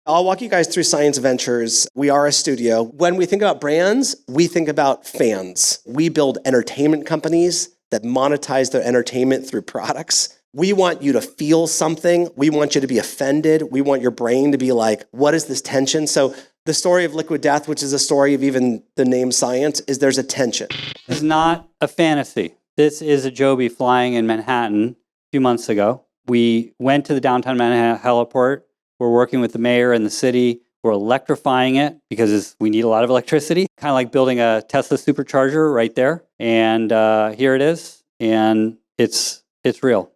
I'll walk you guys through Science Ventures. We are a studio. When we think about brands, we think about fans. We build entertainment companies that monetize their entertainment through products. We want you to feel something. We want you to be offended. We want your brain to be like, what is this tension? So the story of Liquid Death, which is a story of even the name science, is there's a tension. This is not a fantasy. This is a Joby flying in Manhattan a few months ago. We went to the downtown Manhattan heliport. We're working with the mayor and the city. We're electrifying it because we need a lot of electricity, kind of like building a Tesla supercharger right there. And here it is. And it's real.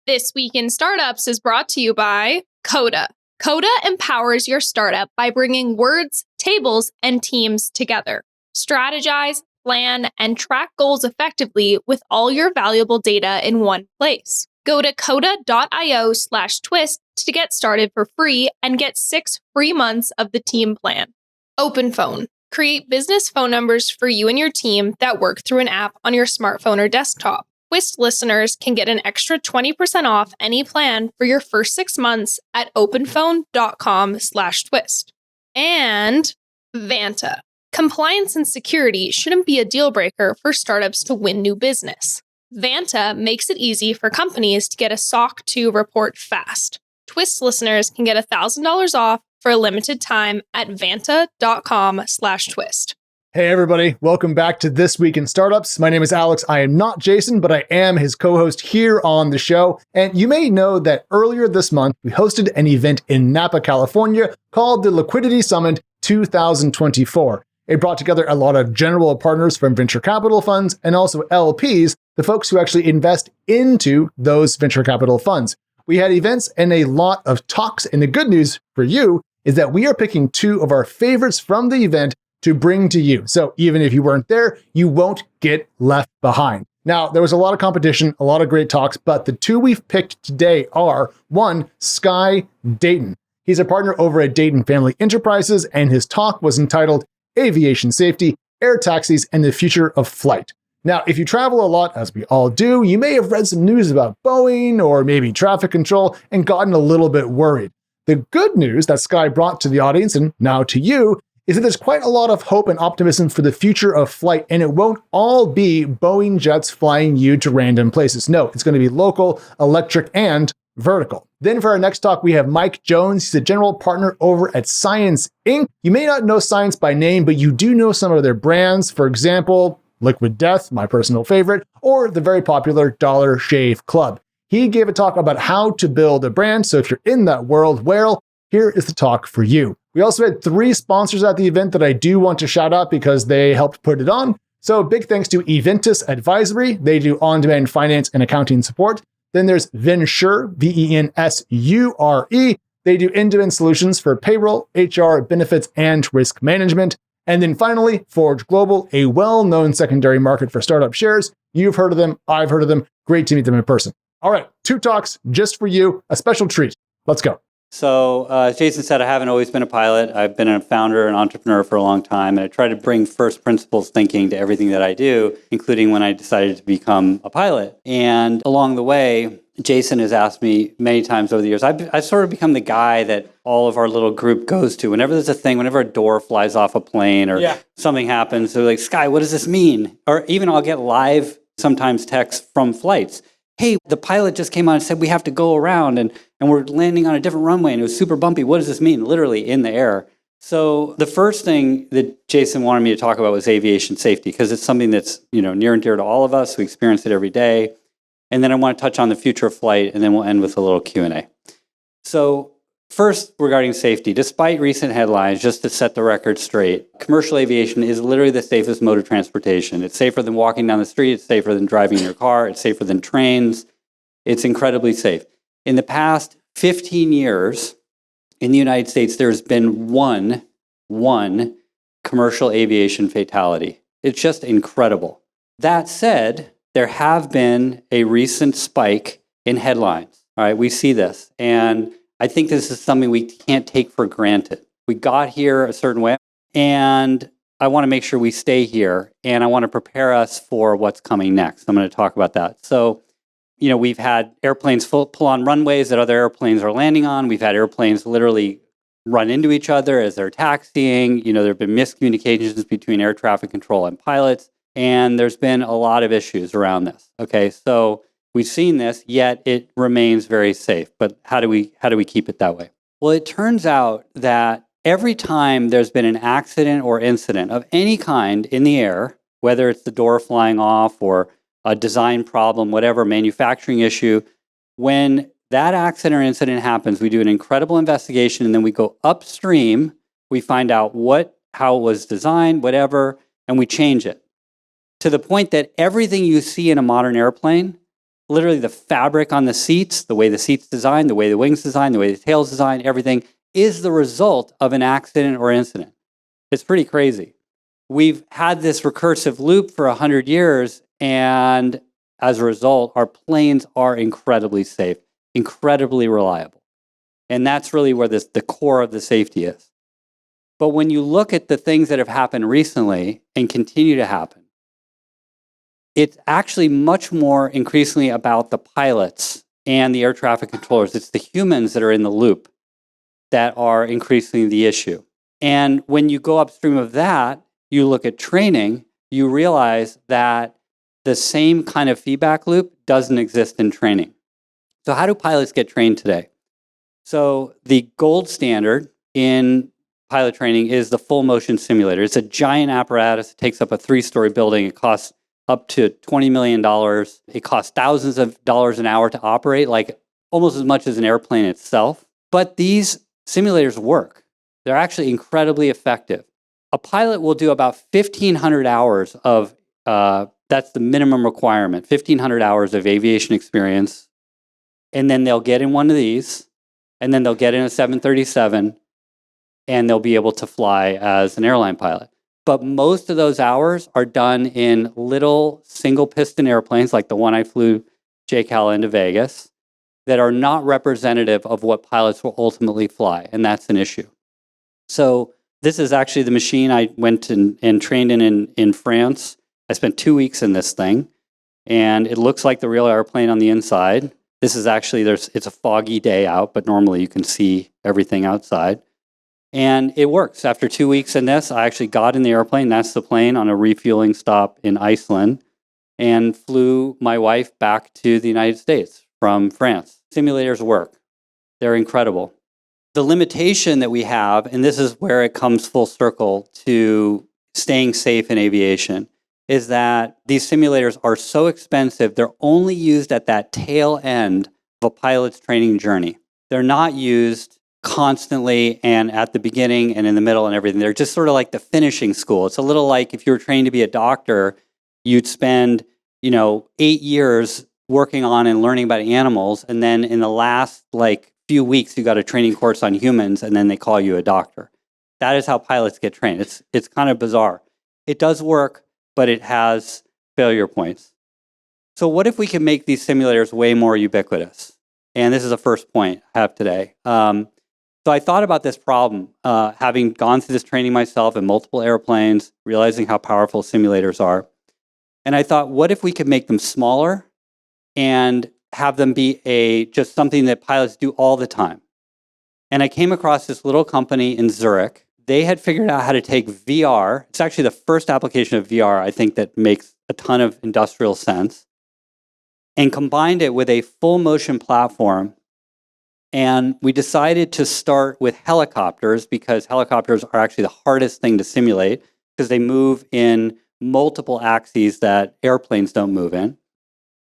This Week in Startups is brought to you by Coda. Coda empowers your startup by bringing words, tables, and teams together. Strategize, plan, and track goals effectively with all your valuable data in one place. Go to coda.io/twist to get started for free and get 6 free months of the team plan. OpenPhone. Create business phone numbers for you and your team that work through an app on your smartphone or desktop. Twist listeners can get an extra 20% off any plan for your first 6 months at openphone.com/twist. And Vanta. Compliance and security shouldn't be a deal breaker for startups to win new business. Vanta makes it easy for companies to get a SOC 2 report fast. Twist listeners can get $1,000 off for a limited time at vanta.com/twist. Hey everybody, welcome back to This Week in Startups. My name is Alex. I am not Jason, but I am his co-host here on the show. And you may know that earlier this month, we hosted an event in Napa, California called the Liquidity Summit 2024. It brought together a lot of general partners from venture capital funds and also LPs, the folks who actually invest into those venture capital funds. We had events and a lot of talks, and the good news for you is that we are picking 2 of our favorites from the event to bring to you. So even if you weren't there, you won't get left behind. Now, there was a lot of competition, a lot of great talks, but the 2 we've picked today are 1, Sky Dayton. He's a partner over at Dayton Family Enterprises, and his talk was entitled Aviation Safety, Air Taxis, and the Future of Flight. Now, if you travel a lot, as we all do, you may have read some news about Boeing or maybe traffic control and gotten a little bit worried. The good news that Sky brought to the audience, and now to you, is that there's quite a lot of hope and optimism for the future of flight, and it won't all be Boeing jets flying you to random places. No, it's going to be local, electric, and vertical. Then for our next talk, we have Mike Jones. He's a general partner over at Science Inc. You may not know Science by name, but you do know some of their brands. For example, Liquid Death, my personal favorite, or the very popular Dollar Shave Club. He gave a talk about how to build a brand. So if you're in that world, well, here is the talk for you. We also had 3 sponsors at the event that I do want to shout out because they helped put it on. So big thanks to Eventus Advisory. They do on-demand finance and accounting support. Then there's Vensure, Vensure. They do end-to-end solutions for payroll, HR, benefits, and risk management. And then finally, Forge Global, a well-known secondary market for startup shares. You've heard of them. I've heard of them. Great to meet them in person. All right, 2 talks just for you, a special treat. Let's go. So as Jason said, I haven't always been a pilot. I've been a founder and entrepreneur for a long time, and I try to bring first principles thinking to everything that I do, including when I decided to become a pilot. And along the way, Jason has asked me many times over the years, I've sort of become the guy that all of our little group goes to. Whenever there's a thing, whenever a door flies off a plane or something happens, they're like, Sky, what does this mean? Or even I'll get live sometimes texts from flights. Hey, the pilot just came on and said we have to go around and we're landing on a different runway and it was super bumpy. What does this mean? Literally in the air. So the first thing that Jason wanted me to talk about was aviation safety, because it's something that's, near and dear to all of us. We experience it every day. And then I want to touch on the future of flight, and then we'll end with a little Q&A. So first, regarding safety, despite recent headlines, just to set the record straight, commercial aviation is literally the safest mode of transportation. It's safer than walking down the street. It's safer than driving your car. It's safer than trains. It's incredibly safe. In the past 15 years, in the United States, there's been one commercial aviation fatality. It's just incredible. That said, there have been a recent spike in headlines. All right, we see this. And I think this is something we can't take for granted. We got here a certain way, and I want to make sure we stay here, and I want to prepare us for what's coming next. I'm going to talk about that. So, we've had airplanes pull on runways that other airplanes are landing on. We've had airplanes literally run into each other as they're taxiing. There have been miscommunications between air traffic control and pilots, and there's been a lot of issues around this. Okay, so we've seen this, yet it remains very safe. But how do we keep it that way? Well, it turns out that every time there's been an accident or incident of any kind in the air, whether it's the door flying off or a design problem, whatever, manufacturing issue, when that accident or incident happens, we do an incredible investigation, and then we go upstream. We find out how it was designed, whatever, and we change it to the point that everything you see in a modern airplane, literally the fabric on the seats, the way the seat's designed, the way the wings designed, the way the tail's designed, everything is the result of an accident or incident. It's pretty crazy. We've had this recursive loop for 100 years, and as a result, our planes are incredibly safe, incredibly reliable. And that's really where the core of the safety is. But when you look at the things that have happened recently and continue to happen, it's actually much more increasingly about the pilots and the air traffic controllers. It's the humans that are in the loop that are increasingly the issue. And when you go upstream of that, you look at training, you realize that the same kind of feedback loop doesn't exist in training. So how do pilots get trained today? So the gold standard in pilot training is the full motion simulator. It's a giant apparatus. It takes up a 3-story building. It costs up to $20 million. It costs thousands of dollars an hour to operate, like almost as much as an airplane itself. But these simulators work. They're actually incredibly effective. A pilot will do about 1,500 hours of, that's the minimum requirement, 1,500 hours of aviation experience. And then they'll get in one of these, and then they'll get in a 737, and they'll be able to fly as an airline pilot. But most of those hours are done in little single piston airplanes like the one I flew JCAL into Vegas that are not representative of what pilots will ultimately fly, and that's an issue. So this is actually the machine I went and trained in France. I spent 2 weeks in this thing, and it looks like the real airplane on the inside. This is actually, it's a foggy day out, but normally you can see everything outside. And it works. After 2 weeks in this, I actually got in the airplane, that's the plane, on a refueling stop in Iceland, and flew my wife back to the United States from France. Simulators work. They're incredible. The limitation that we have, and this is where it comes full circle to staying safe in aviation, is that these simulators are so expensive, they're only used at that tail end of a pilot's training journey. They're not used constantly and at the beginning and in the middle and everything. They're just sort of like the finishing school. It's a little like if you were trained to be a doctor, you'd spend, 8 years working on and learning about animals, and then in the last few weeks you got a training course on humans, and then they call you a doctor. That is how pilots get trained. It's kind of bizarre. It does work, but it has failure points. So what if we can make these simulators way more ubiquitous? And this is the first point I have today. So I thought about this problem, having gone through this training myself in multiple airplanes, realizing how powerful simulators are. And I thought, what if we could make them smaller and have them be just something that pilots do all the time? And I came across this little company in Zurich. They had figured out how to take VR. It's actually the first application of VR, I think, that makes a ton of industrial sense, and combined it with a full motion platform. And we decided to start with helicopters because helicopters are actually the hardest thing to simulate because they move in multiple axes that airplanes don't move in.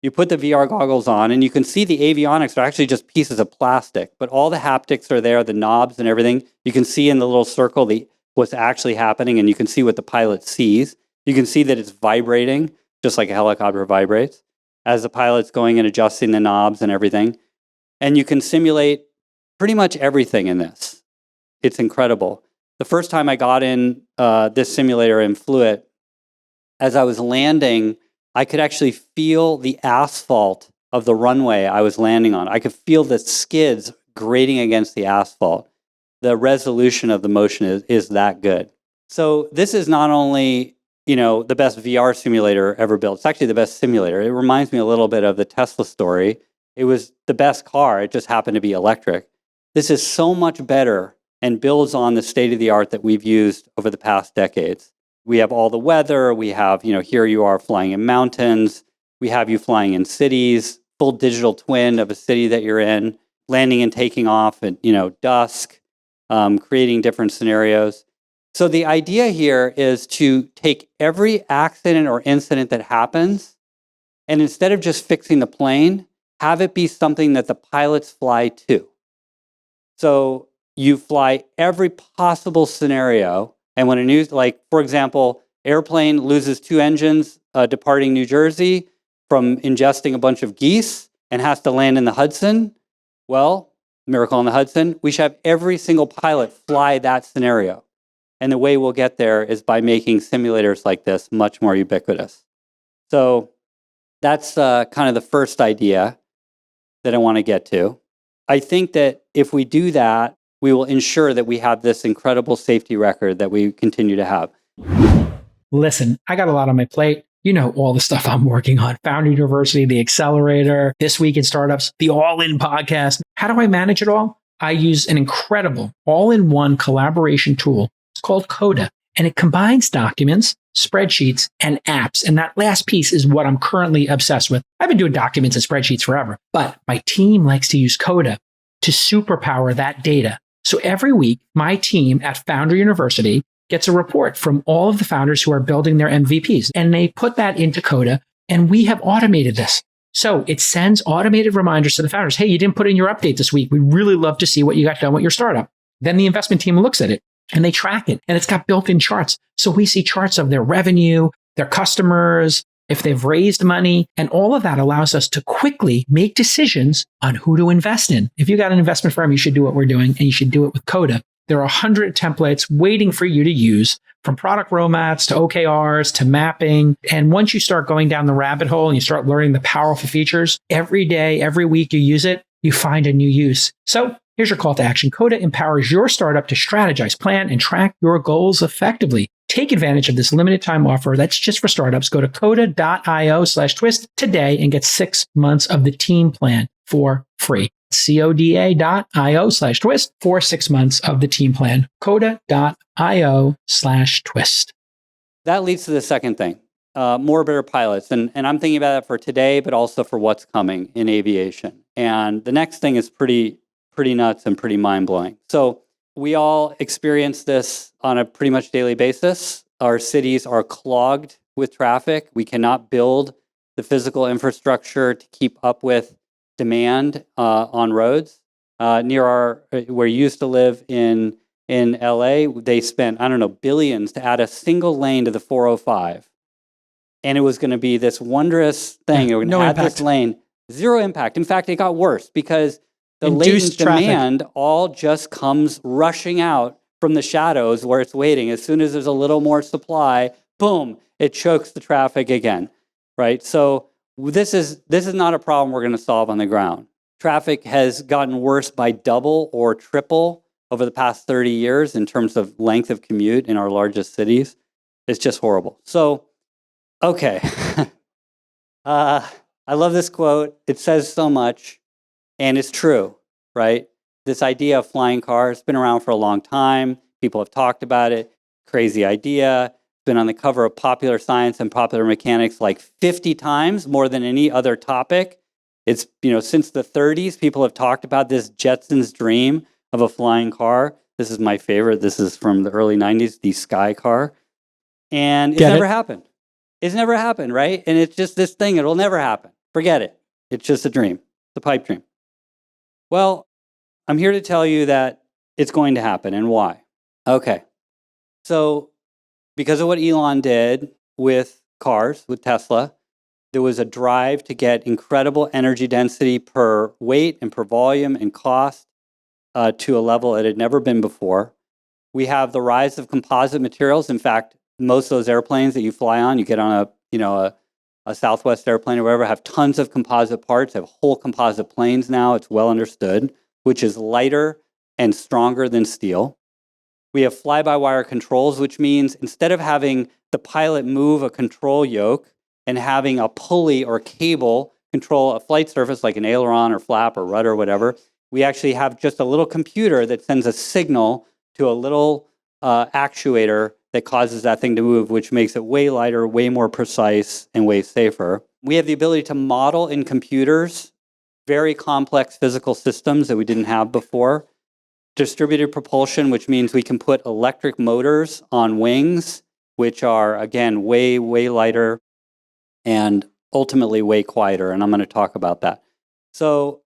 You put the VR goggles on and you can see the avionics are actually just pieces of plastic, but all the haptics are there, the knobs and everything. You can see in the little circle what's actually happening, and you can see what the pilot sees. You can see that it's vibrating, just like a helicopter vibrates, as the pilot's going and adjusting the knobs and everything. And you can simulate pretty much everything in this. It's incredible. The first time I got in this simulator and flew it, as I was landing, I could actually feel the asphalt of the runway I was landing on. I could feel the skids grating against the asphalt. The resolution of the motion is that good. So this is not only, the best VR simulator ever built. It's actually the best simulator. It reminds me a little bit of the Tesla story. It was the best car. It just happened to be electric. This is so much better and builds on the state of the art that we've used over the past decades. We have all the weather. We have, here you are flying in mountains. We have you flying in cities, full digital twin of a city that you're in, landing and taking off at, dusk, creating different scenarios. So the idea here is to take every accident or incident that happens, and instead of just fixing the plane, have it be something that the pilots fly to. So you fly every possible scenario, and when for example, airplane loses 2 engines departing New Jersey from ingesting a bunch of geese and has to land in the Hudson, well, miracle on the Hudson, we should have every single pilot fly that scenario. And the way we'll get there is by making simulators like this much more ubiquitous. So that's kind of the first idea that I want to get to. I think that if we do that, we will ensure that we have this incredible safety record that we continue to have. Listen, I got a lot on my plate. You know all the stuff I'm working on. Founder University, the Accelerator, This Week in Startups, the All-In podcast. How do I manage it all? I use an incredible all-in-one collaboration tool. It's called Coda, and it combines documents, spreadsheets, and apps. And that last piece is what I'm currently obsessed with. I've been doing documents and spreadsheets forever, but my team likes to use Coda to superpower that data. So every week, my team at Founder University gets a report from all of the founders who are building their MVPs, and they put that into Coda, and we have automated this. So it sends automated reminders to the founders. Hey, you didn't put in your update this week. We'd really love to see what you got done with your startup. Then the investment team looks at it and they track it, and it's got built-in charts. So we see charts of their revenue, their customers, if they've raised money, and all of that allows us to quickly make decisions on who to invest in. If you got an investment firm, you should do what we're doing, and you should do it with Coda. There are 100 templates waiting for you to use, from product roadmaps to OKRs to mapping. And once you start going down the rabbit hole and you start learning the powerful features, every day, every week you use it, you find a new use. So here's your call to action. Coda empowers your startup to strategize, plan, and track your goals effectively. Take advantage of this limited time offer that's just for startups. Go to coda.io/twist today and get 6 months of the team plan for free. coda.io/twist for 6 months of the team plan. coda.io/twist. That leads to the second thing, more better pilots. And I'm thinking about that for today, but also for what's coming in aviation. And the next thing is pretty nuts and pretty mind-blowing. So we all experience this on a pretty much daily basis. Our cities are clogged with traffic. We cannot build the physical infrastructure to keep up with demand on roads. Where you used to live in LA, they spent, billions to add a single lane to the 405. And it was going to be this wondrous thing. It was going to add this lane. Zero impact. In fact, it got worse because the latent demand all just comes rushing out from the shadows where it's waiting. As soon as there's a little more supply, boom, it chokes the traffic again, right? So this is not a problem we're going to solve on the ground. Traffic has gotten worse by double or triple over the past 30 years in terms of length of commute in our largest cities. It's just horrible. So, okay. I love this quote. It says so much, and it's true, right? This idea of flying cars has been around for a long time. People have talked about it. Crazy idea. Been on the cover of Popular Science and Popular Mechanics like 50 times, more than any other topic. It's, since the 30s, people have talked about this Jetsons dream of a flying car. This is my favorite. This is from the early 90s, the Sky Car. And it's never happened. It's never happened, right? And it's just this thing. It'll never happen. Forget it. It's just a dream. It's a pipe dream. Well, I'm here to tell you that it's going to happen, and why. Okay. So because of what Elon did with cars, with Tesla, there was a drive to get incredible energy density per weight and per volume and cost to a level it had never been before. We have the rise of composite materials. In fact, most of those airplanes that you fly on, you get on a Southwest airplane or whatever, have tons of composite parts, have whole composite planes now. It's well understood, which is lighter and stronger than steel. We have fly-by-wire controls, which means instead of having the pilot move a control yoke and having a pulley or cable control a flight surface like an aileron or flap or rudder or whatever, we actually have just a little computer that sends a signal to a little actuator that causes that thing to move, which makes it way lighter, way more precise, and way safer. We have the ability to model in computers very complex physical systems that we didn't have before. Distributed propulsion, which means we can put electric motors on wings, which are, again, way, way lighter and ultimately way quieter. And I'm going to talk about that. So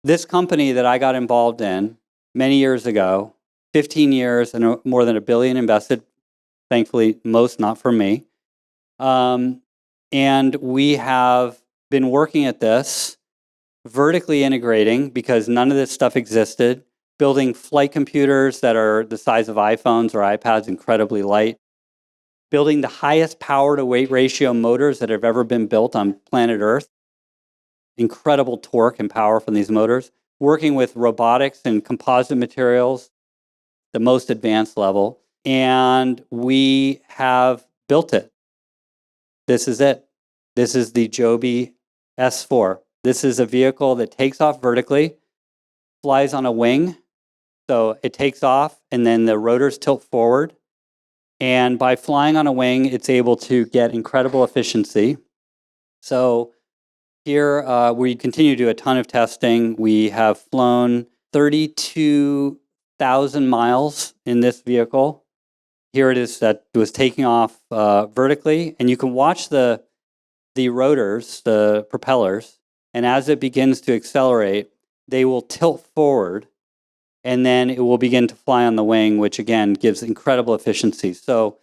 this company that I got involved in many years ago, 15 years and more than $1 billion invested, thankfully, most not for me. And we have been working at this, vertically integrating because none of this stuff existed, building flight computers that are the size of iPhones or iPads, incredibly light, building the highest power to weight ratio motors that have ever been built on planet Earth, incredible torque and power from these motors, working with robotics and composite materials, the most advanced level, and we have built it. This is it. This is the Joby S4. This is a vehicle that takes off vertically, flies on a wing. So it takes off and then the rotors tilt forward. And by flying on a wing, it's able to get incredible efficiency. So here we continue to do a ton of testing. We have flown 32,000 miles in this vehicle. Here it is that was taking off vertically. And you can watch the rotors, the propellers. And as it begins to accelerate, they will tilt forward. And then it will begin to fly on the wing, which again gives incredible efficiency. So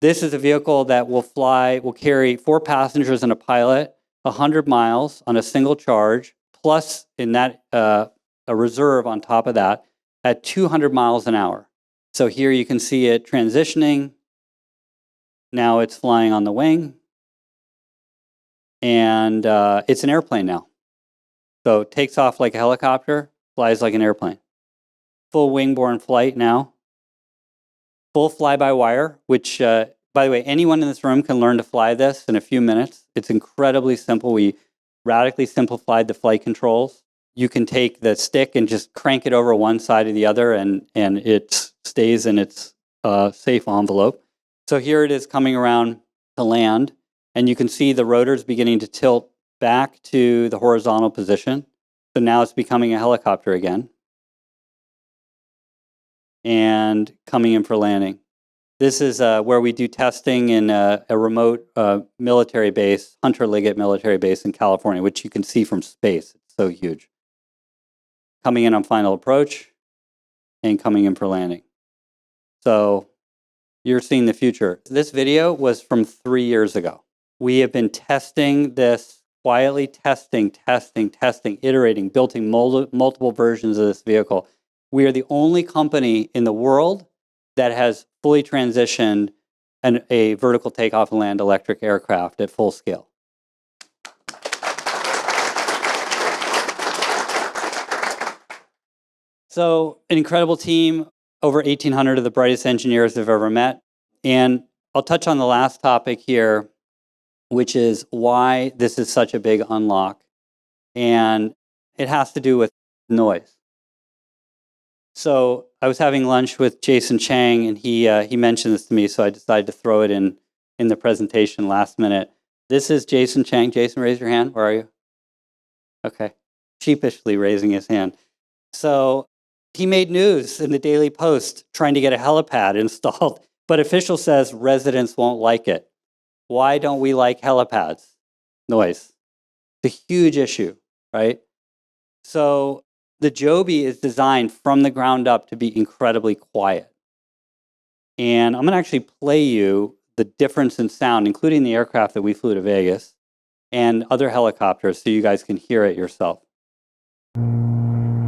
this is a vehicle that will carry 4 passengers and a pilot, 100 miles on a single charge, plus in that a reserve on top of that at 200 miles an hour. So here you can see it transitioning. Now it's flying on the wing. And it's an airplane now. So it takes off like a helicopter, flies like an airplane. Full wing-borne flight now. Full fly-by-wire, which, by the way, anyone in this room can learn to fly this in a few minutes. It's incredibly simple. We radically simplified the flight controls. You can take the stick and just crank it over one side or the other, and it stays in its safe envelope. So here it is coming around to land, and you can see the rotors beginning to tilt back to the horizontal position. So now it's becoming a helicopter again. And coming in for landing. This is where we do testing in a remote military base, Hunter Liggett military base in California, which you can see from space. It's so huge. Coming in on final approach and coming in for landing. So you're seeing the future. This video was from 3 years ago. We have been testing this, quietly testing, iterating, building multiple versions of this vehicle. We are the only company in the world that has fully transitioned a vertical takeoff and land electric aircraft at full scale. So an incredible team, over 1,800 of the brightest engineers I've ever met. And I'll touch on the last topic here, which is why this is such a big unlock. And it has to do with noise. So I was having lunch with Jason Chang, and he mentioned this to me, so I decided to throw it in the presentation last minute. This is Jason Chang. Jason, raise your hand. Where are you? Okay. Sheepishly raising his hand. So he made news in the Daily Post trying to get a helipad installed, but official says residents won't like it. Why don't we like helipads? Noise. It's a huge issue, right? So the Joby is designed from the ground up to be incredibly quiet. And I'm going to actually play you the difference in sound, including the aircraft that we flew to Vegas and other helicopters, so you guys can hear it yourself.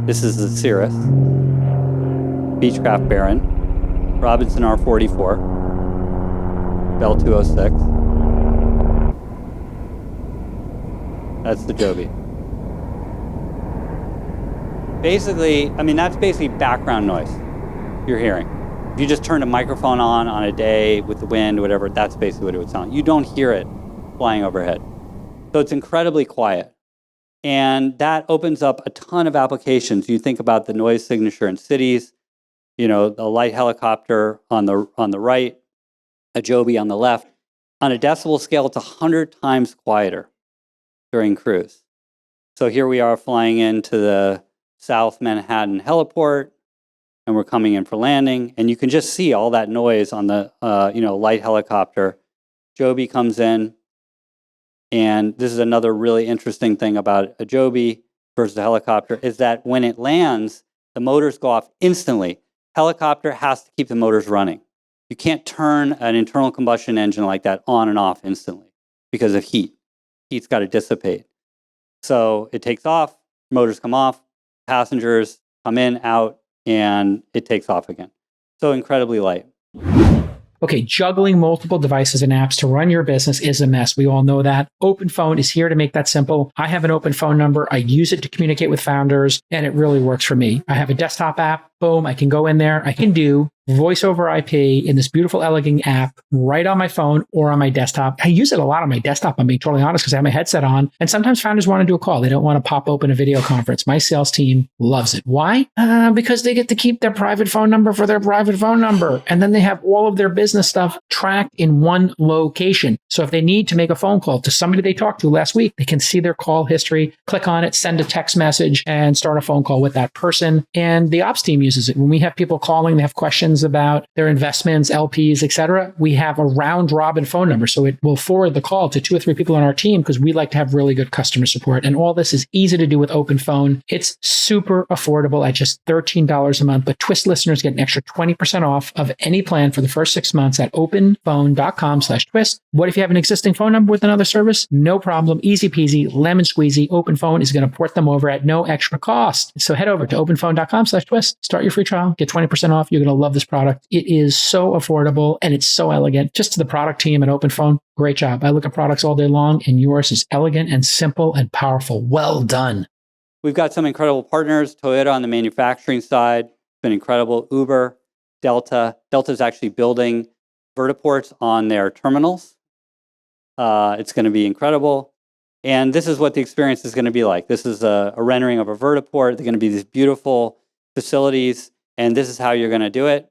This is the Cirrus, Beechcraft Baron, Robinson R44, Bell 206. That's the Joby. Basically, that's basically background noise you're hearing. If you just turn a microphone on a day with the wind or whatever, that's basically what it would sound like. You don't hear it flying overhead. So it's incredibly quiet. And that opens up a ton of applications. You think about the noise signature in cities, the light helicopter on the right, a Joby on the left. On a decibel scale, it's 100 times quieter during cruise. So here we are flying into the South Manhattan heliport, and we're coming in for landing, and you can just see all that noise on the light helicopter. Joby comes in, and this is another really interesting thing about a Joby versus a helicopter, is that when it lands, the motors go off instantly. Helicopter has to keep the motors running. You can't turn an internal combustion engine like that on and off instantly because of heat. Heat's got to dissipate. So it takes off, motors come off, passengers come in, out, and it takes off again. So incredibly light. Okay, juggling multiple devices and apps to run your business is a mess. We all know that. OpenPhone is here to make that simple. I have an OpenPhone number. I use it to communicate with founders, and it really works for me. I have a desktop app. Boom, I can go in there. I can do voice over IP in this beautiful, elegant app right on my phone or on my desktop. I use it a lot on my desktop, I'm being totally honest, because I have my headset on. And sometimes founders want to do a call. They don't want to pop open a video conference. My sales team loves it. Why? Because they get to keep their private phone number for their private phone number. And then they have all of their business stuff tracked in one location. So if they need to make a phone call to somebody they talked to last week, they can see their call history, click on it, send a text message, and start a phone call with that person. And the ops team uses it. When we have people calling, they have questions about their investments, LPs, etc. We have a round robin phone number. So it will forward the call to 2 or 3 people on our team because we like to have really good customer support. And all this is easy to do with OpenPhone. It's super affordable at just $13 a month. But Twist listeners get an extra 20% off of any plan for the first 6 months at openphone.com/twist. What if you have an existing phone number with another service? No problem. Easy peasy, lemon squeezy. OpenPhone is going to port them over at no extra cost. So head over to openphone.com/twist. Start your free trial. Get 20% off. You're going to love this product. It is so affordable and it's so elegant. Just to the product team at OpenPhone, great job. I look at products all day long and yours is elegant and simple and powerful. Well done. We've got some incredible partners. Toyota on the manufacturing side, been incredible. Uber, Delta. Delta is actually building vertiports on their terminals. It's going to be incredible. And this is what the experience is going to be like. This is a rendering of a vertiport. They're going to be these beautiful facilities. And this is how you're going to do it.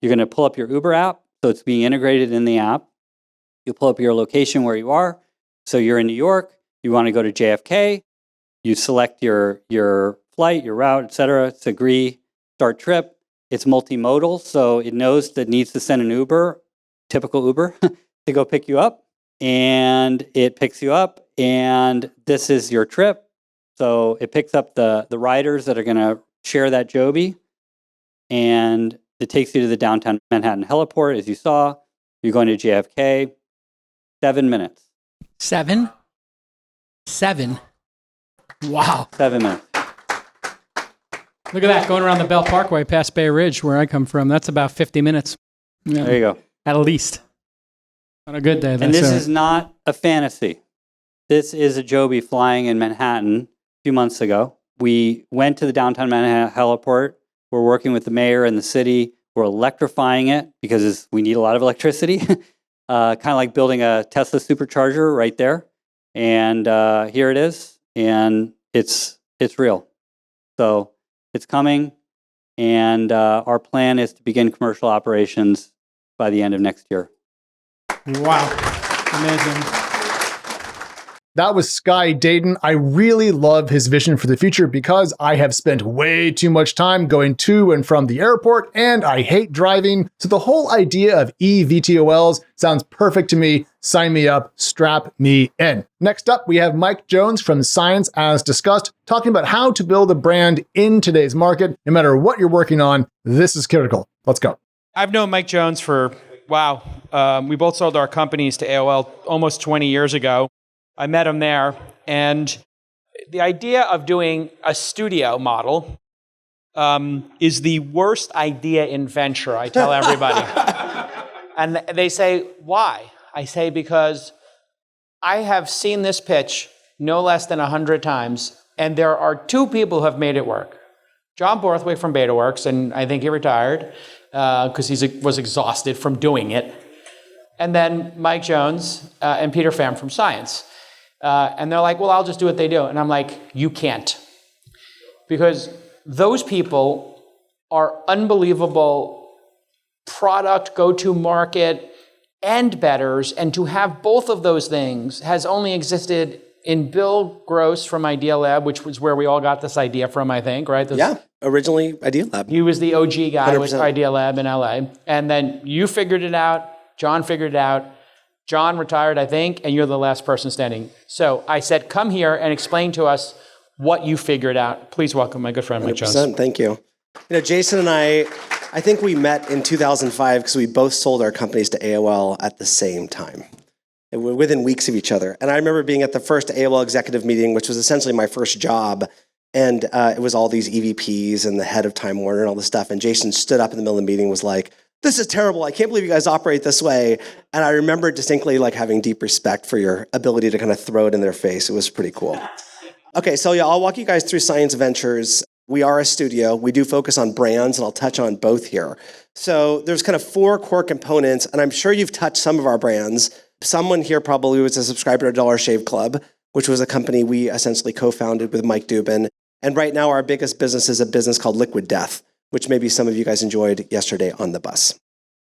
You're going to pull up your Uber app. So it's being integrated in the app. You pull up your location where you are. So you're in New York. You want to go to JFK. You select your flight, your route, etc. It's agree, start trip. It's multimodal. So it knows that it needs to send an Uber, typical Uber, to go pick you up. And it picks you up. And this is your trip. So it picks up the riders that are going to share that Joby. And it takes you to the downtown Manhattan heliport, as you saw. You're going to JFK. 7 minutes. 7? Wow. 7 minutes. Look at that, going around the Belt Parkway past Bay Ridge, where I come from. That's about 50 minutes. Yeah, There you go. at least. On a good day. And this is not a fantasy. This is a Joby flying in Manhattan a few months ago. We went to the downtown Manhattan heliport. We're working with the mayor and the city. We're electrifying it because we need a lot of electricity. Kind of like building a Tesla supercharger right there. And here it is. And it's real. So it's coming. And our plan is to begin commercial operations by the end of next year. Wow. Amazing. That was Sky Dayton. I really love his vision for the future because I have spent way too much time going to and from the airport and I hate driving. So the whole idea of eVTOLs sounds perfect to me. Sign me up, strap me in. Next up, we have Mike Jones from Science as discussed, talking about how to build a brand in today's market. No matter what you're working on, this is critical. Let's go. I've known Mike Jones for, we both sold our companies to AOL almost 20 years ago. I met him there, and the idea of doing a studio model is the worst idea in venture, I tell everybody. And they say, why? I say, because I have seen this pitch no less than 100 times, and there are 2 people who have made it work. John Borthwick from BetaWorks, and I think he retired because he was exhausted from doing it. And then Mike Jones and Peter Pham from Science. And they're like, well, I'll just do what they do. And I'm like, you can't. Because those people are unbelievable product, go-to market, and betters. And to have both of those things has only existed in Bill Gross from Idea Lab, which was where we all got this idea from, I think, right? Yeah, originally Idea Lab. He was the OG guy 100%. with Idea Lab in LA. And then you figured it out. John figured it out. John retired, I think, and you're the last person standing. So I said, come here and explain to us what you figured out. Please welcome my good friend, Mike Jones. 100%, thank you. Jason and I think we met in 2005 because we both sold our companies to AOL at the same time. And we're within weeks of each other. And I remember being at the first AOL executive meeting, which was essentially my first job. And it was all these EVPs and the head of Time Warner and all this stuff. And Jason stood up in the middle of the meeting and was like, this is terrible. I can't believe you guys operate this way. And I remember distinctly having deep respect for your ability to kind of throw it in their face. It was pretty cool. Okay, so yeah, I'll walk you guys through Science Ventures. We are a studio. We do focus on brands, and I'll touch on both here. So there's kind of 4 core components, and I'm sure you've touched some of our brands. Someone here probably was a subscriber to Dollar Shave Club, which was a company we essentially co-founded with Mike Dubin. And right now our biggest business is a business called Liquid Death, which maybe some of you guys enjoyed yesterday on the bus.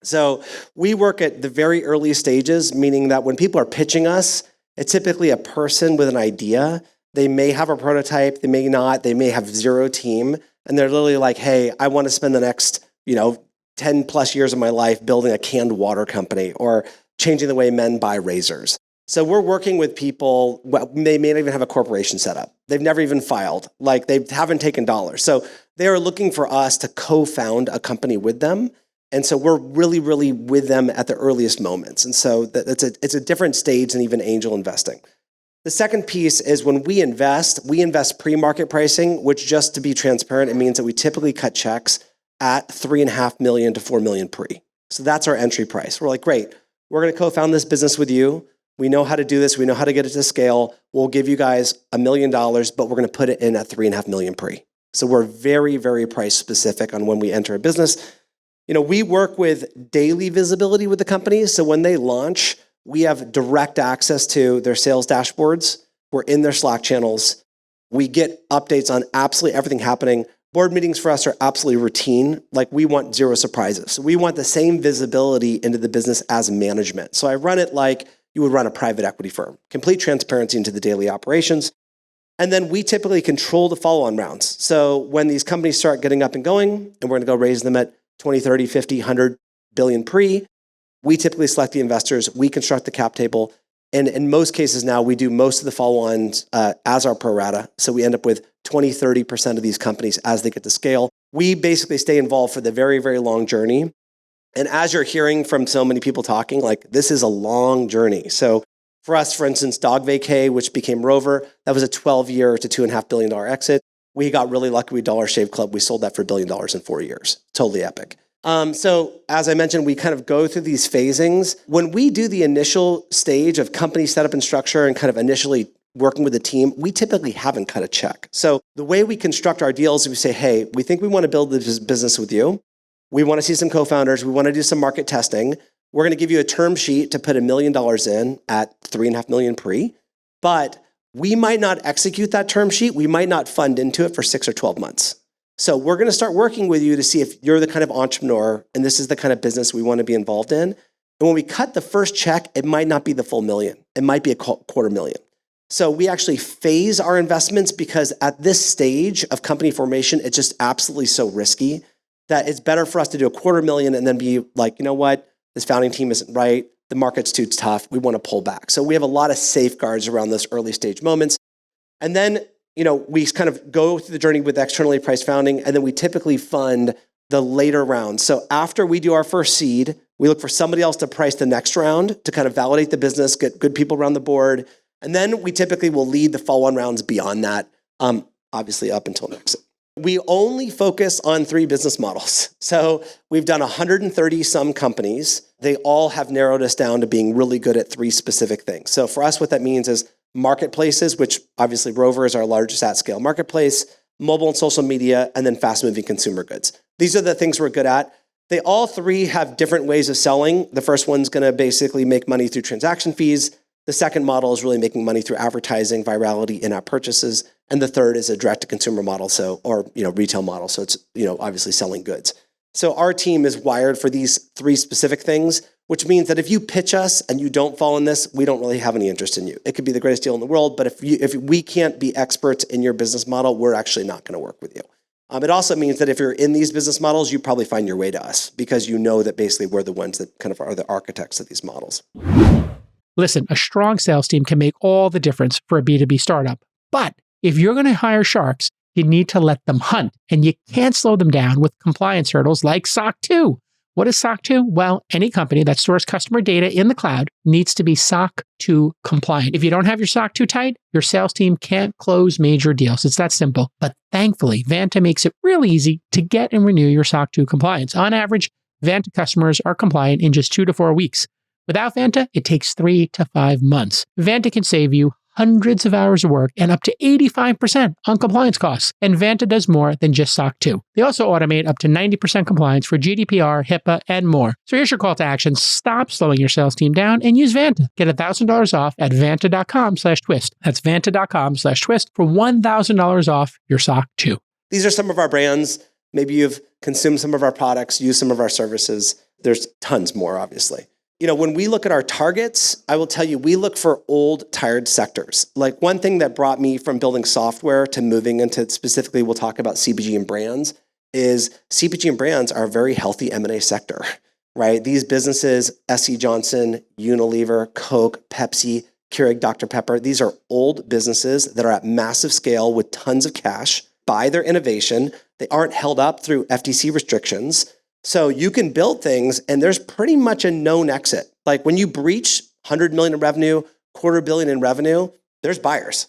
So we work at the very early stages, meaning that when people are pitching us, it's typically a person with an idea. They may have a prototype, they may not, they may have 0 team, and they're literally like, hey, I want to spend the next 10 plus years of my life building a canned water company or changing the way men buy razors. So we're working with people, they may not even have a corporation set up. They've never even filed, they haven't taken dollars. So they are looking for us to co-found a company with them. And so we're really, really with them at the earliest moments. And so it's a different stage than even angel investing. The second piece is when we invest pre-market pricing, which, just to be transparent, it means that we typically cut checks at $3.5 million to $4 million pre. So that's our entry price. We're like, great, we're going to co-found this business with you. We know how to do this. We know how to get it to scale. We'll give you guys $1 million, but we're going to put it in at $3.5 million pre. So we're very, very price specific on when we enter a business. We work with daily visibility with the companies. So when they launch, we have direct access to their sales dashboards. We're in their Slack channels. We get updates on absolutely everything happening. Board meetings for us are absolutely routine. We want 0 surprises. So we want the same visibility into the business as management. So I run it like you would run a private equity firm. Complete transparency into the daily operations. And then we typically control the follow-on rounds. So when these companies start getting up and going, and we're going to go raise them at 20, 30, 50, 100 billion pre, we typically select the investors, we construct the cap table, and in most cases now, we do most of the follow-ons as our pro rata. So we end up with 20, 30% of these companies as they get to scale. We basically stay involved for the very, very long journey. And as you're hearing from so many people talking, this is a long journey. So for us, for instance, Dog Vacay, which became Rover, that was a 12-year to $2.5 billion exit. We got really lucky with Dollar Shave Club. We sold that for $1 billion in 4 years. Totally epic. So as I mentioned, we kind of go through these phasings. When we do the initial stage of company setup and structure and kind of initially working with the team, we typically haven't cut a check. So the way we construct our deals is we say, hey, we think we want to build this business with you. We want to see some co-founders. We want to do some market testing. We're going to give you a term sheet to put $1 million in at $3.5 million pre, but we might not execute that term sheet. We might not fund into it for 6 or 12 months. So we're going to start working with you to see if you're the kind of entrepreneur and this is the kind of business we want to be involved in. And when we cut the first check, it might not be the full $1 million. It might be $250,000. So we actually phase our investments because at this stage of company formation, it's just absolutely so risky that it's better for us to do $250,000 and then be like, you know what, this founding team isn't right. The market's too tough. We want to pull back. So we have a lot of safeguards around those early stage moments. And then we kind of go through the journey with externally priced founding, and then we typically fund the later rounds. So after we do our first seed, we look for somebody else to price the next round to kind of validate the business, get good people around the board. And then we typically will lead the follow-on rounds beyond that, obviously up until an exit. We only focus on 3 business models. So we've done 130 some companies. They all have narrowed us down to being really good at 3 specific things. So for us, what that means is marketplaces, which obviously Rover is our largest at-scale marketplace, mobile and social media, and then fast-moving consumer goods. These are the things we're good at. They all 3 have different ways of selling. The first one's going to basically make money through transaction fees. The second model is really making money through advertising, virality, in-app purchases. And the third is a direct-to-consumer model, or retail model. So it's obviously selling goods. So our team is wired for these three specific things, which means that if you pitch us and you don't fall in this, we don't really have any interest in you. It could be the greatest deal in the world, but if we can't be experts in your business model, we're actually not going to work with you. It also means that if you're in these business models, you probably find your way to us because you know that basically we're the ones that kind of are the architects of these models. Listen, a strong sales team can make all the difference for a B2B startup. But if you're going to hire sharks, you need to let them hunt, and you can't slow them down with compliance hurdles like SOC 2. What is SOC 2? Well, any company that stores customer data in the cloud needs to be SOC 2 compliant. If you don't have your SOC 2 tight, your sales team can't close major deals. It's that simple. But thankfully, Vanta makes it really easy to get and renew your SOC 2 compliance. On average, Vanta customers are compliant in just 2 to 4 weeks. Without Vanta, it takes 3 to 5 months. Vanta can save you hundreds of hours of work and up to 85% on compliance costs. And Vanta does more than just SOC 2. They also automate up to 90% compliance for GDPR, HIPAA, and more. So here's your call to action. Stop slowing your sales team down and use Vanta. Get $1,000 off at vanta.com/twist. That's vanta.com/twist for $1,000 off your SOC 2. These are some of our brands. Maybe you've consumed some of our products, used some of our services. There's tons more, obviously. When we look at our targets, I will tell you, we look for old, tired sectors. Like one thing that brought me from building software to moving into specifically, we'll talk about CPG and brands, is CPG and brands are a very healthy M&A sector, right? These businesses, SC Johnson, Unilever, Coke, Pepsi, Keurig, Dr. Pepper, these are old businesses that are at massive scale with tons of cash, by their innovation. They aren't held up through FTC restrictions. So you can build things and there's pretty much a known exit. Like when you breach 100 million in revenue, $250 million in revenue, there's buyers,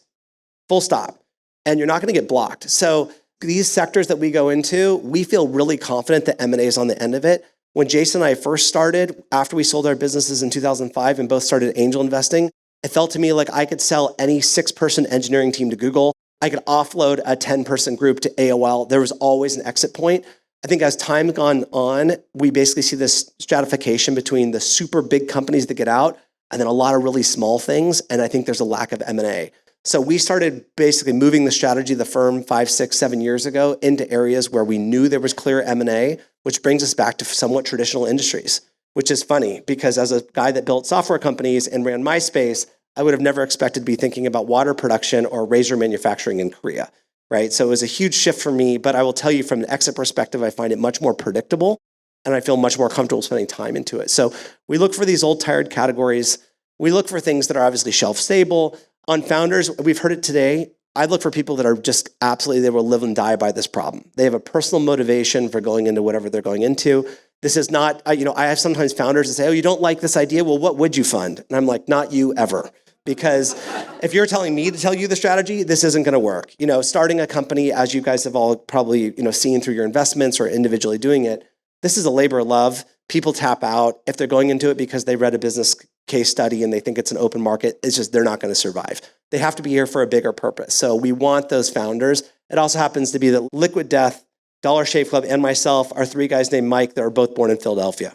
full stop. And you're not going to get blocked. So these sectors that we go into, we feel really confident that M&A is on the end of it. When Jason and I first started, after we sold our businesses in 2005 and both started angel investing, it felt to me like I could sell any 6-person engineering team to Google. I could offload a 10-person group to AOL. There was always an exit point. I think as time gone on, we basically see this stratification between the super big companies that get out and then a lot of really small things. And I think there's a lack of M&A. So we started basically moving the strategy of the firm 5, 6, 7 years ago into areas where we knew there was clear M&A, which brings us back to somewhat traditional industries, which is funny because as a guy that built software companies and ran MySpace, I would have never expected to be thinking about water production or razor manufacturing in Korea. Right? So it was a huge shift for me, but I will tell you from an exit perspective, I find it much more predictable and I feel much more comfortable spending time into it. So we look for these old tired categories. We look for things that are obviously shelf stable. On founders, we've heard it today. I look for people that are just absolutely, they will live and die by this problem. They have a personal motivation for going into whatever they're going into. This is not, I have sometimes founders that say, oh, you don't like this idea? Well, what would you fund? And I'm like, not you ever. Because if you're telling me to tell you the strategy, this isn't going to work. Starting a company, as you guys have all probably seen through your investments or individually doing it, this is a labor of love. People tap out. If they're going into it because they read a business case study and they think it's an open market, it's just they're not going to survive. They have to be here for a bigger purpose. So we want those founders. It also happens to be that Liquid Death, Dollar Shave Club, and myself are 3 guys named Mike that are both born in Philadelphia.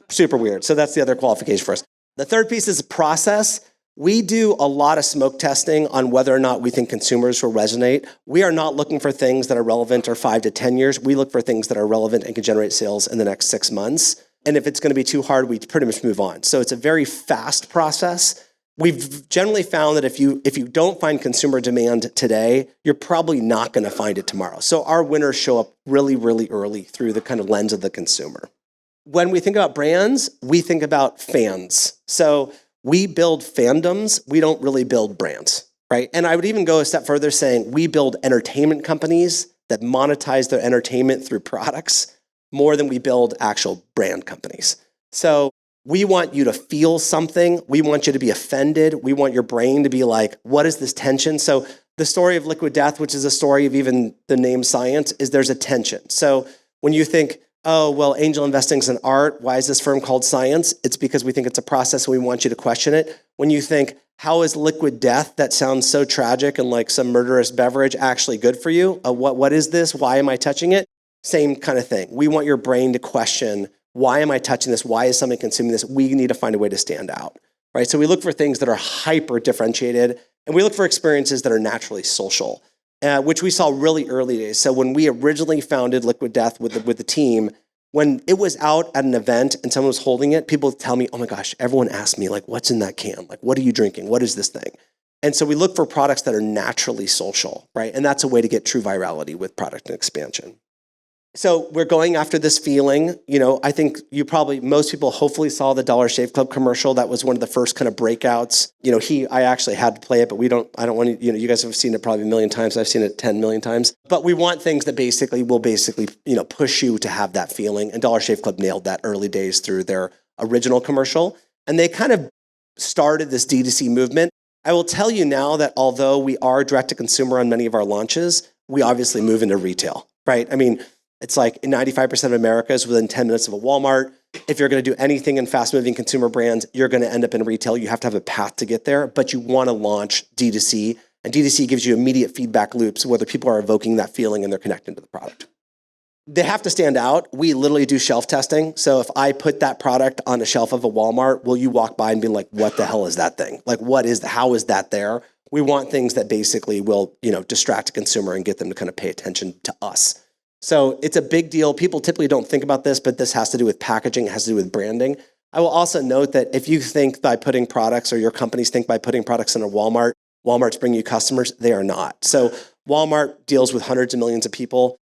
Super weird. So that's the other qualification for us. The third piece is process. We do a lot of smoke testing on whether or not we think consumers will resonate. We are not looking for things that are relevant or 5 to 10 years. We look for things that are relevant and can generate sales in the next 6 months. And if it's going to be too hard, we pretty much move on. So it's a very fast process. We've generally found that if you don't find consumer demand today, you're probably not going to find it tomorrow. So our winners show up really, really early through the kind of lens of the consumer. When we think about brands, we think about fans. So we build fandoms, we don't really build brands, right? And I would even go a step further saying we build entertainment companies that monetize their entertainment through products more than we build actual brand companies. So we want you to feel something. We want you to be offended. We want your brain to be like, what is this tension? So the story of Liquid Death, which is a story of even the name science, is there's a tension. So when you think, oh, well, angel investing is an art. Why is this firm called science? It's because we think it's a process and we want you to question it. When you think, how is liquid death, that sounds so tragic and like some murderous beverage, actually good for you? What is this? Why am I touching it? Same kind of thing. We want your brain to question, why am I touching this? Why is somebody consuming this? We need to find a way to stand out. right? So we look for things that are hyper differentiated, and we look for experiences that are naturally social, which we saw really early days. So when we originally founded Liquid Death with the team, when it was out at an event and someone was holding it, people would tell me, oh my gosh, everyone asked me, like, what's in that can? Like, what are you drinking? What is this thing? And so we look for products that are naturally social, right? And that's a way to get true virality with product and expansion. So we're going after this feeling. I think most people hopefully saw the Dollar Shave Club commercial. That was one of the first kind of breakouts. I actually had to play it, but I don't want to, you guys have seen it probably a million times. I've seen it 10 million times. But we want things that will push you to have that feeling. And Dollar Shave Club nailed that early days through their original commercial. And they kind of started this D2C movement. I will tell you now that although we are direct to consumer on many of our launches, we obviously move into retail, right? I mean, it's like 95% of America is within 10 minutes of a Walmart. If you're going to do anything in fast-moving consumer brands, you're going to end up in retail. You have to have a path to get there, but you want to launch D2C, and D2C gives you immediate feedback loops, whether people are evoking that feeling and they're connecting to the product. They have to stand out. We literally do shelf testing. So if I put that product on the shelf of a Walmart, will you walk by and be like, what the hell is that thing? Like, how is that there? We want things that basically will, distract a consumer and get them to kind of pay attention to us. So it's a big deal. People typically don't think about this, but this has to do with packaging. It has to do with branding. I will also note that if you think by putting products, or your companies think by putting products in a Walmart's bringing you customers, they are not. So Walmart deals with hundreds of millions of people.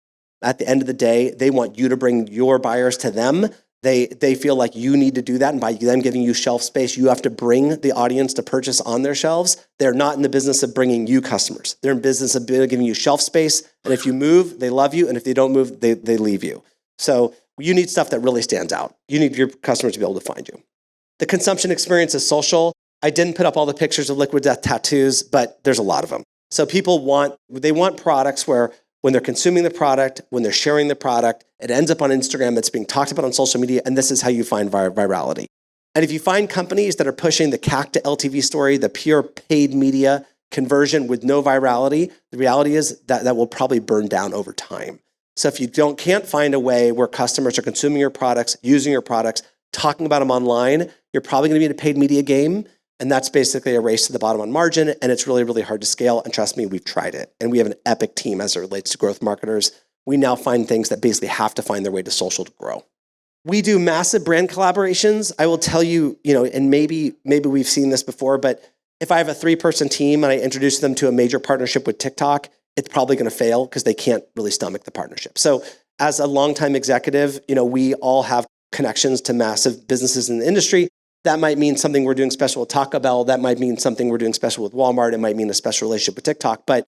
At the end of the day, they want you to bring your buyers to them. They feel like you need to do that, and by them giving you shelf space, you have to bring the audience to purchase on their shelves. They're not in the business of bringing you customers. They're in business of giving you shelf space, and if you move, they love you, and if they don't move, they leave you. So you need stuff that really stands out. You need your customers to be able to find you. The consumption experience is social. I didn't put up all the pictures of Liquid Death tattoos, but there's a lot of them. So people want products where when they're consuming the product, when they're sharing the product, it ends up on Instagram, it's being talked about on social media, and this is how you find virality. And if you find companies that are pushing the CAC to LTV story, the pure paid media conversion with no virality, the reality is that will probably burn down over time. So if you can't find a way where customers are consuming your products, using your products, talking about them online, you're probably going to be in a paid media game. And that's basically a race to the bottom on margin, and it's really, really hard to scale. And trust me, we've tried it. And we have an epic team as it relates to growth marketers. We now find things that basically have to find their way to social to grow. We do massive brand collaborations. I will tell you, and maybe we've seen this before, but if I have a 3-person team and I introduce them to a major partnership with TikTok, it's probably going to fail because they can't really stomach the partnership. So as a longtime executive, we all have connections to massive businesses in the industry. That might mean something we're doing special with Taco Bell. That might mean something we're doing special with Walmart. It might mean a special relationship with TikTok. But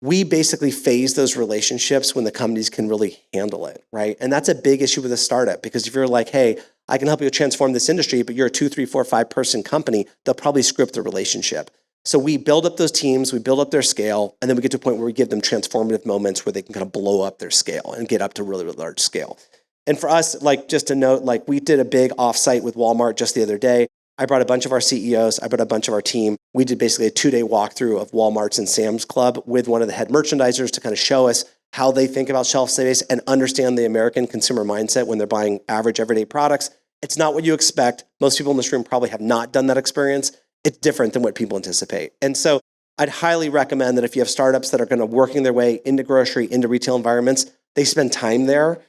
we basically phase those relationships when the companies can really handle it, right? And that's a big issue with a startup, because if you're like, hey, I can help you transform this industry, but you're a 2, 3, 4, 5-person company, they'll probably script the relationship. So we build up those teams, we build up their scale, and then we get to a point where we give them transformative moments where they can kind of blow up their scale and get up to really, really large scale. And for us, just to note, we did a big offsite with Walmart just the other day. I brought a bunch of our CEOs, I brought a bunch of our team. We did basically a 2-day walkthrough of Walmart's and Sam's Club with one of the head merchandisers to kind of show us how they think about shelf space and understand the American consumer mindset when they're buying average everyday products. It's not what you expect. Most people in this room probably have not done that experience. It's different than what people anticipate. And so I'd highly recommend that if you have startups that are going to working their way into grocery, into retail environments, they spend time there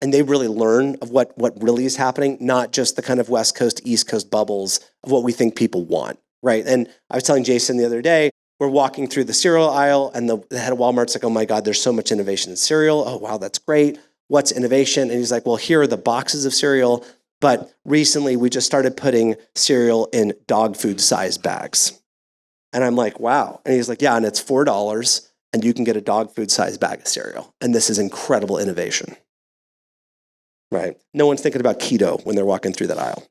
and they really learn of what really is happening, not just the kind of West Coast, East Coast bubbles of what we think people want, right? And I was telling Jason the other day, we're walking through the cereal aisle and the head of Walmart's like, oh my God, there's so much innovation in cereal. Oh, wow, that's great. What's innovation? And he's like, well, here are the boxes of cereal, but recently we just started putting cereal in dog food size bags. And I'm like, wow. And he's like, yeah, and it's $4 and you can get a dog food size bag of cereal. And this is incredible innovation. Right? No one's thinking about keto when they're walking through that aisle.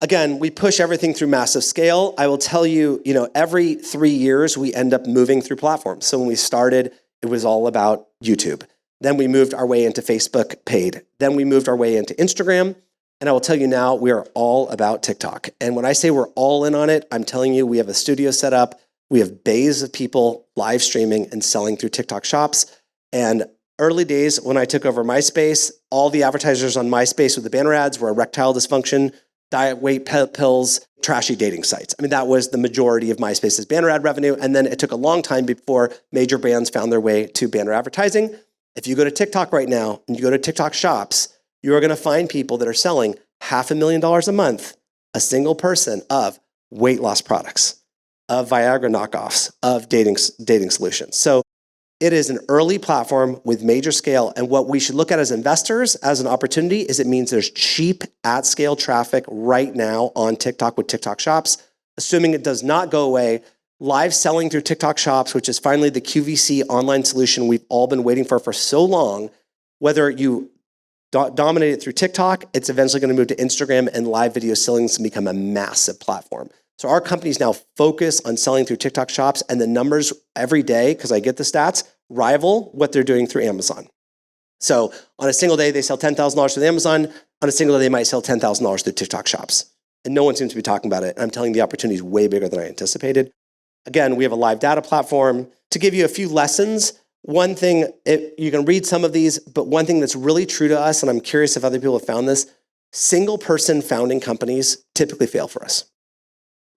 Again, we push everything through massive scale. I will tell you, every 3 years, we end up moving through platforms. So when we started, it was all about YouTube. Then we moved our way into Facebook paid. Then we moved our way into Instagram. And I will tell you now, we are all about TikTok. And when I say we're all in on it, I'm telling you, we have a studio set up. We have bays of people live streaming and selling through TikTok shops. And early days when I took over MySpace, all the advertisers on MySpace with the banner ads were erectile dysfunction, diet weight pills, trashy dating sites. I mean, that was the majority of MySpace's banner ad revenue. And then it took a long time before major brands found their way to banner advertising. If you go to TikTok right now and you go to TikTok shops, you're going to find people that are selling $500,000 a month, a single person, of weight loss products, of Viagra knockoffs, of dating solutions. So it is an early platform with major scale. And what we should look at as investors as an opportunity is it means there's cheap at scale traffic right now on TikTok with TikTok shops. Assuming it does not go away, live selling through TikTok shops, which is finally the QVC online solution we've all been waiting for so long, whether you dominate it through TikTok, it's eventually going to move to Instagram, and live video selling is going to become a massive platform. So our companies now focus on selling through TikTok shops, and the numbers every day, because I get the stats, rival what they're doing through Amazon. So on a single day, they sell $10,000 through Amazon. On a single day, they might sell $10,000 through TikTok shops. And no one seems to be talking about it. And I'm telling you, the opportunity is way bigger than I anticipated. Again, we have a live data platform. To give you a few lessons, one thing, you can read some of these, but one thing that's really true to us, and I'm curious if other people have found this, single person founding companies typically fail for us.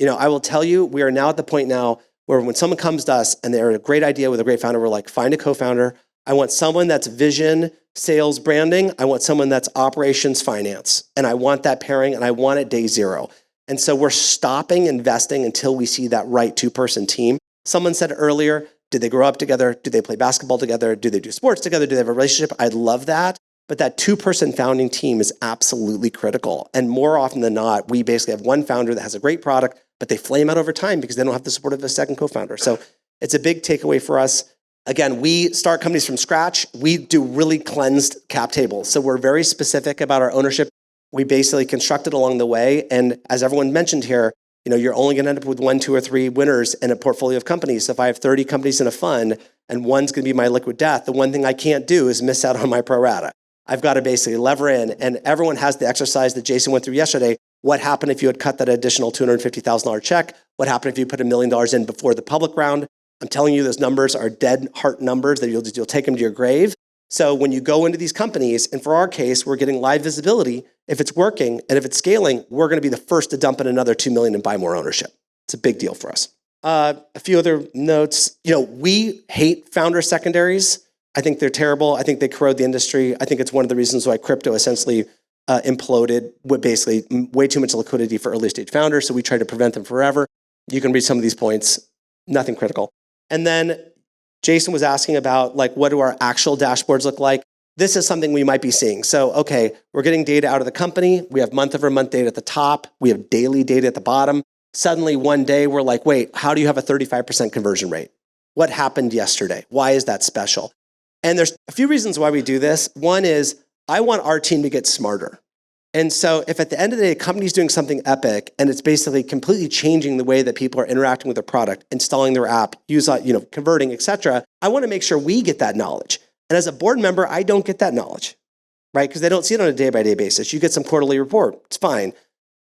I will tell you, we are now at the point now where when someone comes to us and they're a great idea with a great founder, we're like, find a co-founder. I want someone that's vision, sales, branding. I want someone that's operations, finance. And I want that pairing, and I want it day zero. And so we're stopping investing until we see that right two-person team. Someone said earlier, did they grow up together? Do they play basketball together? Do they do sports together? Do they have a relationship? I'd love that. But that two-person founding team is absolutely critical. And more often than not, we basically have one founder that has a great product, but they flame out over time because they don't have the support of a second co-founder. So it's a big takeaway for us. Again, we start companies from scratch. We do really cleansed cap tables. So we're very specific about our ownership. We basically constructed along the way. And as everyone mentioned here, you're only going to end up with 1, 2, or 3 winners in a portfolio of companies. So if I have 30 companies in a fund and one's going to be my liquid death, the one thing I can't do is miss out on my pro rata. I've got to basically lever in. And everyone has the exercise that Jason went through yesterday. What happened if you had cut that additional $250,000 check? What happened if you put $1 million in before the public round? I'm telling you, those numbers are dead heart numbers that you'll take them to your grave. So when you go into these companies, and for our case, we're getting live visibility. If it's working and if it's scaling, we're going to be the first to dump in another $2 million and buy more ownership. It's a big deal for us. A few other notes. We hate founder secondaries. I think they're terrible. I think they corrode the industry. I think it's one of the reasons why crypto essentially imploded with basically way too much liquidity for early stage founders. So we try to prevent them forever. You can read some of these points. Nothing critical. And then Jason was asking about what do our actual dashboards look like? This is something we might be seeing. So, okay, we're getting data out of the company. We have month-over-month data at the top. We have daily data at the bottom. Suddenly one day we're like, wait, how do you have a 35% conversion rate? What happened yesterday? Why is that special? And there's a few reasons why we do this. One is I want our team to get smarter. And so if at the end of the day, a company's doing something epic and it's basically completely changing the way that people are interacting with their product, installing their app, converting, et cetera, I want to make sure we get that knowledge. And as a board member, I don't get that knowledge, right? Because they don't see it on a day-by-day basis. You get some quarterly report, it's fine.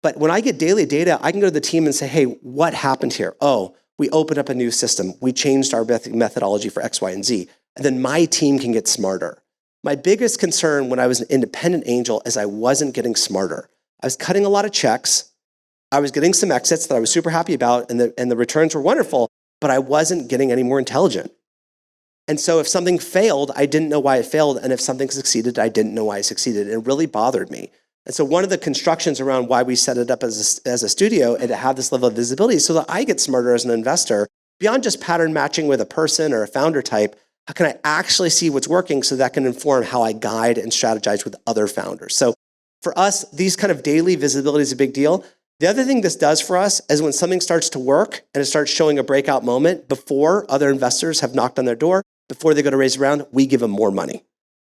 But when I get daily data, I can go to the team and say, hey, what happened here? Oh, we opened up a new system. We changed our methodology for X, Y, and Z. And then my team can get smarter. My biggest concern when I was an independent angel is I wasn't getting smarter. I was cutting a lot of checks. I was getting some exits that I was super happy about, and the returns were wonderful, but I wasn't getting any more intelligent. And so if something failed, I didn't know why it failed. And if something succeeded, I didn't know why it succeeded. And it really bothered me. And so one of the constructions around why we set it up as a studio and to have this level of visibility so that I get smarter as an investor, beyond just pattern matching with a person or a founder type, how can I actually see what's working so that can inform how I guide and strategize with other founders? So for us, these kind of daily visibility is a big deal. The other thing this does for us is when something starts to work and it starts showing a breakout moment before other investors have knocked on their door, before they go to raise a round, we give them more money.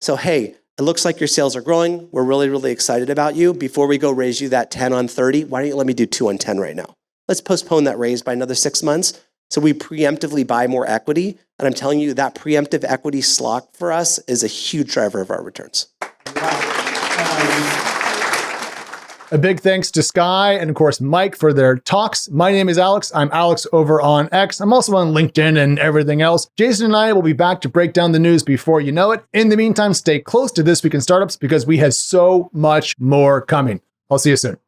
So, hey, it looks like your sales are growing. We're really, really excited about you. Before we go raise you that 10 on 30, why don't you let me do 2 on 10 right now? Let's postpone that raise by another 6 months. So we preemptively buy more equity. And I'm telling you that preemptive equity slot for us is a huge driver of our returns. A big thanks to Sky and, of course, Mike for their talks. My name is Alex. I'm Alex over on X. I'm also on LinkedIn and everything else. Jason and I will be back to break down the news before you know it. In the meantime, stay close to This Week in Startups because we have so much more coming. I'll see you soon.